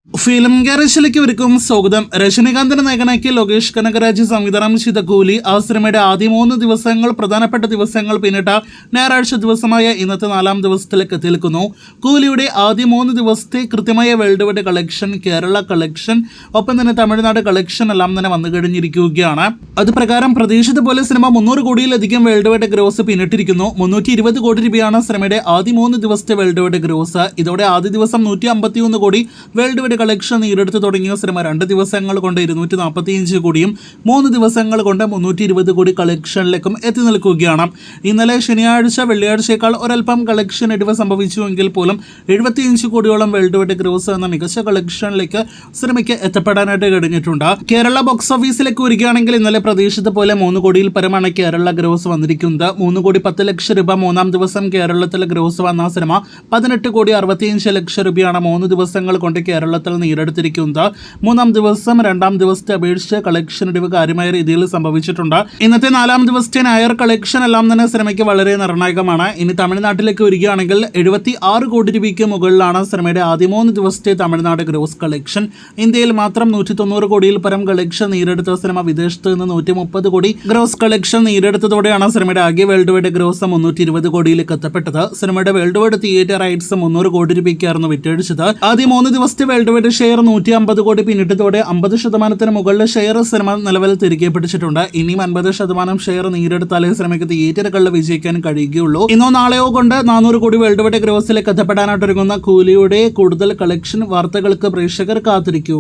Film ഗാരേജിലേക്ക് ഒരുക്കും സ്വാഗതം. രജനികാന്തിനെ നായകനാക്കി ലോകേഷ് കനകരാജ് സംവിധാനം ചെയ്ത കൂലി ആ സിനിമയുടെ ആദ്യ 3 ദിവസങ്ങൾ പ്രധാനപ്പെട്ട ദിവസങ്ങൾ പിന്നിട്ട ഞായറാഴ്ച ദിവസമായ ഇന്നത്തെ 4ാം ദിവസത്തിലേക്ക് എത്തിയിരിക്കുന്നു. കൂലിയുടെ ആദ്യ 3 ദിവസത്തെ കൃത്യമായ world wide collection, Kerala collection, ഒപ്പം തന്നെ തമിഴ്നാട് കളക്ഷൻ എല്ലാം തന്നെ വന്നു കഴിഞ്ഞിരിക്കുകയാണ്. അത് പ്രകാരം പ്രതീക്ഷിച്ച പോലെ സിനിമ 300 കോടിയിലധികം വേൾഡ് വൈഡ് ഗ്രോസ് പിന്നിട്ടിരിക്കുന്നു. 320 കോടി രൂപയാണ് സിനിമയുടെ ആദ്യ 3 ദിവസത്തെ വേൾഡ് വൈഡ് ഗ്രോസ്. ഇതോടെ ആദ്യ ദിവസം 151 കോടി വേൾഡ് വൈഡ് കളക്ഷൻ നേടിയെടുത്ത് തുടങ്ങിയ സിനിമ 2 ദിവസങ്ങൾ കൊണ്ട് 245 കോടിയും 3 ദിവസങ്ങൾ കൊണ്ട് 320 കോടി കളക്ഷനിലേക്കും എത്തി നിൽക്കുകയാണ്. ഇന്നലെ ശനിയാഴ്ച വെള്ളിയാഴ്ചയേക്കാൾ ഒരൽപ്പം കളക്ഷൻ ഇടിവ് സംഭവിച്ചുവെങ്കിൽ പോലും 75 കോടിയോളം വേൾഡ് വൈഡ് ഗ്രോസ് എന്ന മികച്ച കളക്ഷനിലേക്ക് സിനിമയ്ക്ക് എത്തപ്പെടാനായിട്ട് കഴിഞ്ഞിട്ടുണ്ട്. കേരള ബോക്സ് ഓഫീസിലേക്ക് വരികയാണെങ്കിൽ ഇന്നലെ പ്രതീക്ഷിച്ച പോലെ 3 കോടിയിൽ പരമാണ് കേരള ഗ്രോസ് വന്നിരിക്കുന്നത്. 3 കോടി 10 ലക്ഷം രൂപ 3ാം ദിവസം കേരളത്തിൽ ഗ്രോസ് വന്ന സിനിമ 18 കോടി 65 ലക്ഷം രൂപയാണ് 3 ദിവസങ്ങൾ കൊണ്ട് കേരളത്തിൽ നേടിയെടുത്തിരിക്കുന്നത്. 3ാം ദിവസം 2ാം ദിവസത്തെ അപേക്ഷിച്ച് കളക്ഷൻ ഇടിവ് കാര്യമായ രീതിയിൽ സംഭവിച്ചിട്ടുണ്ട്. ഇന്നത്തെ 4ാം ദിവസത്തെ നായർ കളക്ഷൻ എല്ലാം തന്നെ സിനിമയ്ക്ക് വളരെ നിർണായകമാണ്. ഇനി തമിഴ്നാട്ടിലേക്ക് വരികയാണെങ്കിൽ 76 കോടി രൂപയ്ക്ക് മുകളിലാണ് സിനിമയുടെ ആദ്യ 3 ദിവസത്തെ തമിഴ്നാട് ഗ്രോസ് കളക്ഷൻ. ഇന്ത്യയിൽ മാത്രം 190 കോടിയിൽ പരം കളക്ഷൻ നേടിയെടുത്ത സിനിമ വിദേശത്ത് നിന്ന് 130 കോടി ഗ്രോസ് കളക്ഷൻ നേടിയെടുത്തതോടെയാണ് സിനിമയുടെ ആകെ വേൾഡ് വൈഡ് ഗ്രോസ് 320 കോടിയിലേക്ക് എത്തപ്പെട്ടത്. സിനിമയുടെ വേൾഡ് വൈഡ് തിയേറ്റർ റൈറ്റ്സ് 300 കോടി രൂപയ്ക്കായിരുന്നു വിറ്റഴിച്ചത്. ആദ്യ 3 ദിവസത്തെ വേൾഡ് വൈഡ് ഷെയർ 150 കോടി പിന്നിട്ടതോടെ 50% മുകളിൽ ഷെയർ സിനിമ നിലവിൽ തിരികെ പിടിച്ചിട്ടുണ്ട്. ഇനിയും 50% ഷെയർ നേടിയെടുത്താലേ സിനിമയ്ക്ക് തിയേറ്ററുകളിൽ വിജയിക്കാൻ കഴിയുകയുള്ളൂ. ഇന്നോ നാളെയോ കൊണ്ട് 400 കോടി വേൾഡ് വൈഡ് ഗ്രോസിലേക്ക് എത്തപ്പെടാനായിട്ടൊരുങ്ങുന്ന കൂലിയുടെ കൂടുതൽ കളക്ഷൻ വാർത്തകൾക്ക് പ്രേക്ഷകർ കാത്തിരിക്കൂ.